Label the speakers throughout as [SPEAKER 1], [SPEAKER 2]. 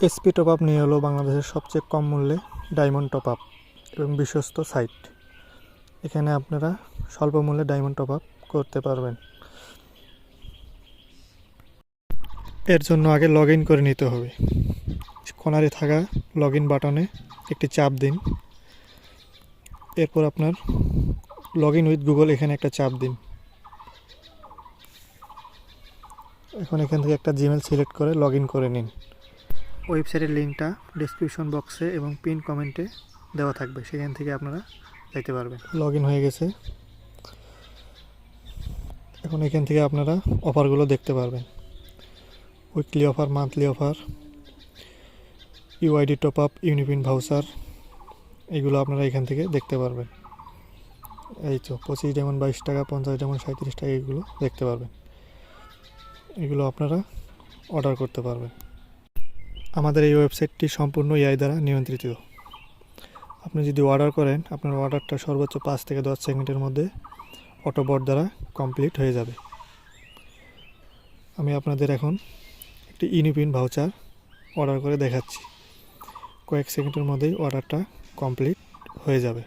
[SPEAKER 1] SP top up নিয়ে হলো বাংলাদেশের সবচেয়ে কম মূল্যে ডায়মন্ড টপ আপ এবং বিশ্বস্ত সাইট। এখানে আপনারা স্বল্প মূল্যে ডায়মন্ড টপ আপ করতে পারবেন। এর জন্য আগে লগ ইন করে নিতে হবে। কর্নারে থাকা লগ ইন বাটনে একটি চাপ দিন। এরপর আপনার লগ ইন উইথ গুগল এখানে একটা চাপ দিন। এখন এখান থেকে একটা জিমেল সিলেক্ট করে লগ ইন করে নিন। ওয়েবসাইটের লিঙ্কটা ডেসক্রিপশন বক্সে এবং পিন কমেন্টে দেওয়া থাকবে, সেখান থেকে আপনারা যাইতে পারবেন। লগ ইন হয়ে গেছে। এখন এখান থেকে আপনারা অফারগুলো দেখতে পারবেন। Weekly offer, monthly offer, UID top up, UniPin voucher, এগুলো আপনারা এখান থেকে দেখতে পারবেন। এই তো 25 ডায়মন্ড 22 টাকা, 50 ডায়মন্ড 37 টাকা, এগুলো দেখতে পারবেন। এগুলো আপনারা অর্ডার করতে পারবেন। আমাদের এই ওয়েবসাইটটি সম্পূর্ণ এআই দ্বারা নিয়ন্ত্রিত। আপনি যদি অর্ডার করেন, আপনার অর্ডারটা সর্বোচ্চ 5 থেকে 10 সেকেন্ডের মধ্যে অটোবট দ্বারা কমপ্লিট হয়ে যাবে। আমি আপনাদের এখন একটি ইউনিপিন ভাউচার অর্ডার করে দেখাচ্ছি। কয়েক সেকেন্ডের মধ্যেই অর্ডারটা কমপ্লিট হয়ে যাবে।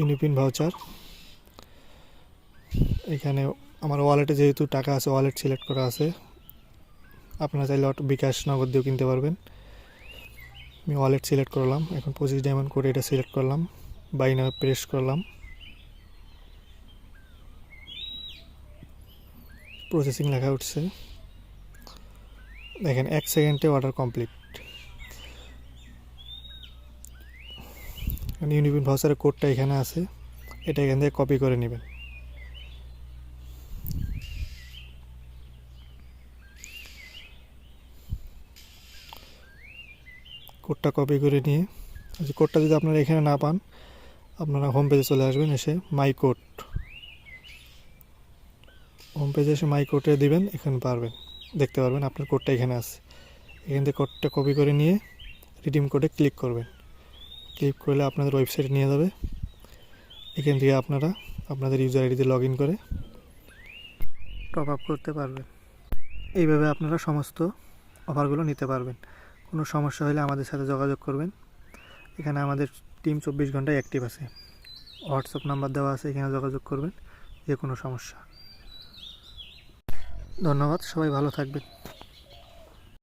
[SPEAKER 1] ইউনিপিন ভাউচার, এখানে আমার ওয়ালেটে যেহেতু টাকা আছে, ওয়ালেট সিলেক্ট করা আছে। আপনারা চাইলে বিকাশ নগদ দিয়েও কিনতে পারবেন। আমি ওয়ালেট সিলেক্ট করলাম। এখন 25 ডায়মন্ড করে এটা সিলেক্ট করলাম, বাই নাও প্রেস করলাম। প্রসেসিং লেখা উঠছে, দেখেন 1 সেকেন্ডে অর্ডার কমপ্লিট। ইউনিপিন ভাউচারের কোডটা এখানে আছে, এটা এখান থেকে কপি করে নেবেন। কোডটা কপি করে নিয়ে, কোডটা যদি আপনারা এখানে না পান, আপনারা হোম পেজে চলে আসবেন। এসে মাই কোড, হোম পেজে এসে মাই কোডে দিবেন। এখানে পারবেন, দেখতে পারবেন আপনার কোডটা এখানে আছে। এখান থেকে কোডটা কপি করে নিয়ে রিডিম কোডে ক্লিক করবেন। ক্লিক করলে আপনাদের ওয়েবসাইটে নিয়ে যাবে। এখান থেকে আপনারা আপনাদের ইউজার আইডিতে লগ ইন করে টপ আপ করতে পারবেন। এইভাবে আপনারা সমস্ত অফারগুলো নিতে পারবেন। কোনো সমস্যা হলে আমাদের সাথে যোগাযোগ করবেন। এখানে আমাদের টিম 24 ঘন্টায় অ্যাক্টিভ আছে। হোয়াটসঅ্যাপ নাম্বার দেওয়া আছে, এখানে যোগাযোগ করবেন যে কোনো সমস্যা। ধন্যবাদ, সবাই ভালো থাকবেন।